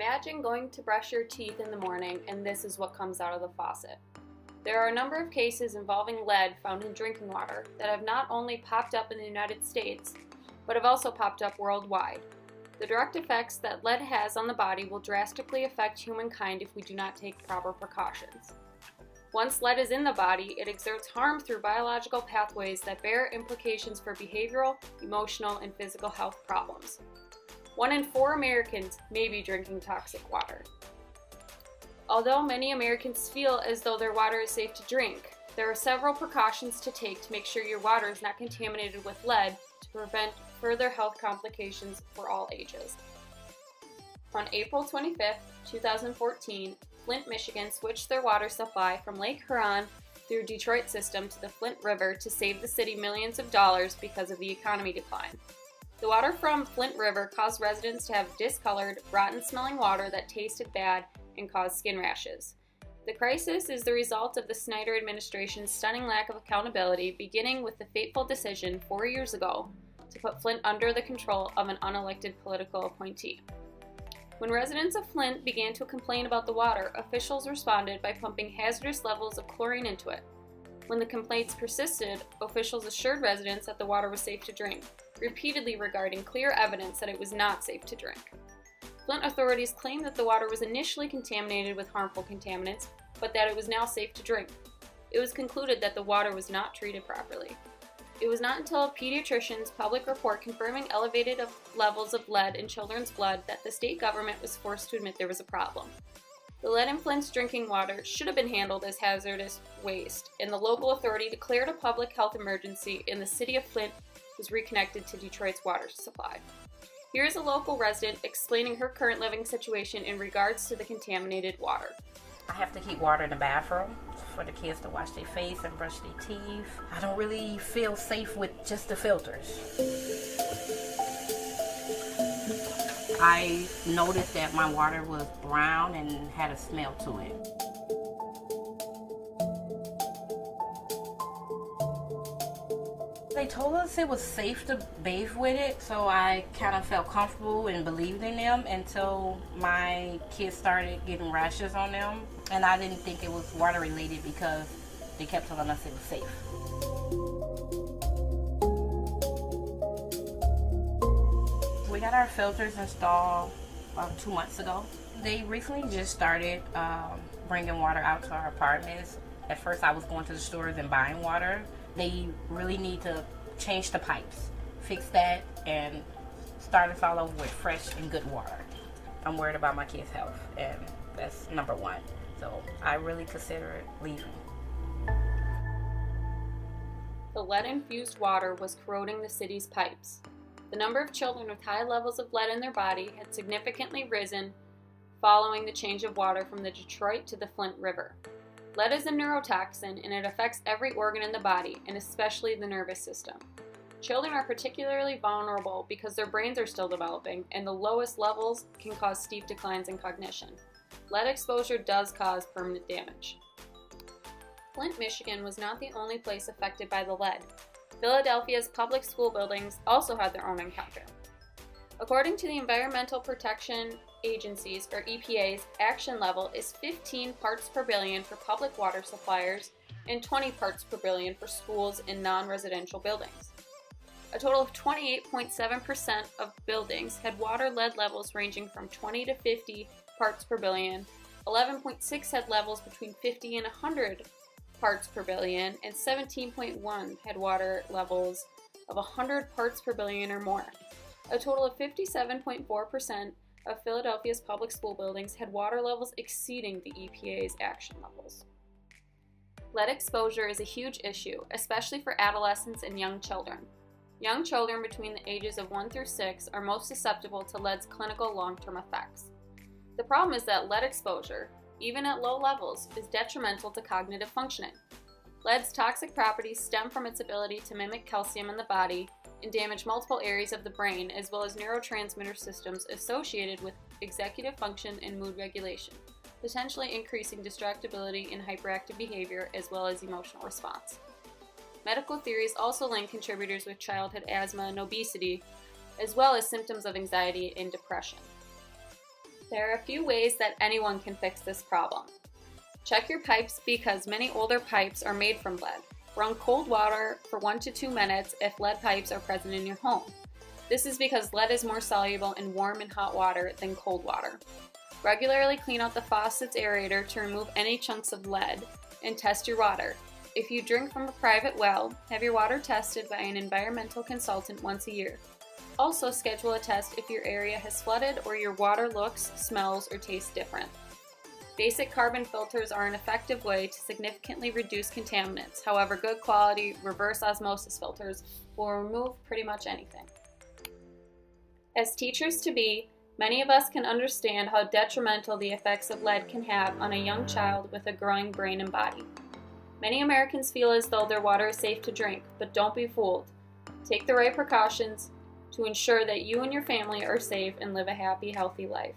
Imagine going to brush your teeth in the morning and this is what comes out of the faucet. There are a number of cases involving lead found in drinking water that have not only popped up in the United States, but have also popped up worldwide. The direct effects that lead has on the body will drastically affect humankind if we do not take proper precautions. Once lead is in the body, it exerts harm through biological pathways that bear implications for behavioral, emotional, and physical health problems. 1 in 4 Americans may be drinking toxic water. Although many Americans feel as though their water is safe to drink, there are several precautions to take to make sure your water is not contaminated with lead to prevent further health complications for all ages. On April 25, 2014, Flint, Michigan switched their water supply from Lake Huron through Detroit system to the Flint River to save the city millions of dollars because of the economy decline. The water from Flint River caused residents to have discolored, rotten-smelling water that tasted bad and caused skin rashes. The crisis is the result of the Snyder administration's stunning lack of accountability, beginning with the fateful decision 4 years ago to put Flint under the control of an unelected political appointee. When residents of Flint began to complain about the water, officials responded by pumping hazardous levels of chlorine into it. When the complaints persisted, officials assured residents that the water was safe to drink, repeatedly regarding clear evidence that it was not safe to drink. Flint authorities claimed that the water was initially contaminated with harmful contaminants, but that it was now safe to drink. It was concluded that the water was not treated properly. It was not until a pediatrician's public report confirming elevated levels of lead in children's blood that the state government was forced to admit there was a problem. The lead in Flint's drinking water should have been handled as hazardous waste, and the local authority declared a public health emergency, and the city of Flint was reconnected to Detroit's water supply. Here is a local resident explaining her current living situation in regards to the contaminated water. I have to keep water in the bathroom for the kids to wash their face and brush their teeth. I don't really feel safe with just the filters. I noticed that my water was brown and had a smell to it. They told us it was safe to bathe with it, so I kind of felt comfortable and believed in them until my kids started getting rashes on them. And I didn't think it was water related because they kept telling us it was safe. We got our filters installed about 2 months ago. They recently just started bringing water out to our apartments. At first I was going to the stores and buying water. They really need to change the pipes, fix that, and start us all over with fresh and good water. I'm worried about my kids' health, and that's number one. So I really consider leaving. The lead-infused water was corroding the city's pipes. The number of children with high levels of lead in their body had significantly risen following the change of water from the Detroit to the Flint River. Lead is a neurotoxin and it affects every organ in the body, and especially the nervous system. Children are particularly vulnerable because their brains are still developing, and the lowest levels can cause steep declines in cognition. Lead exposure does cause permanent damage. Flint, Michigan was not the only place affected by the lead. Philadelphia's public school buildings also had their own encounter. According to the Environmental Protection Agency's, or EPA's, action level is 15 parts per billion for public water suppliers and 20 parts per billion for schools and non-residential buildings. A total of 28.7% of buildings had water lead levels ranging from 20 to 50 parts per billion, 11.6 had levels between 50 and 100 parts per billion, and 17.1 had water levels of 100 parts per billion or more. A total of 57.4% of Philadelphia's public school buildings had water levels exceeding the EPA's action levels. Lead exposure is a huge issue, especially for adolescents and young children. Young children between the ages of 1 through 6 are most susceptible to lead's clinical long-term effects. The problem is that lead exposure, even at low levels, is detrimental to cognitive functioning. Lead's toxic properties stem from its ability to mimic calcium in the body and damage multiple areas of the brain, as well as neurotransmitter systems associated with executive function and mood regulation, potentially increasing distractibility and hyperactive behavior, as well as emotional response. Medical theories also link contributors with childhood asthma and obesity, as well as symptoms of anxiety and depression. There are a few ways that anyone can fix this problem. Check your pipes because many older pipes are made from lead. Run cold water for 1 to 2 minutes if lead pipes are present in your home. This is because lead is more soluble in warm and hot water than cold water. Regularly clean out the faucet's aerator to remove any chunks of lead and test your water. If you drink from a private well, have your water tested by an environmental consultant once a year. Also schedule a test if your area has flooded or your water looks, smells, or tastes different. Basic carbon filters are an effective way to significantly reduce contaminants. However, good quality reverse osmosis filters will remove pretty much anything. As teachers-to-be, many of us can understand how detrimental the effects of lead can have on a young child with a growing brain and body. Many Americans feel as though their water is safe to drink, but don't be fooled. Take the right precautions to ensure that you and your family are safe and live a happy, healthy life.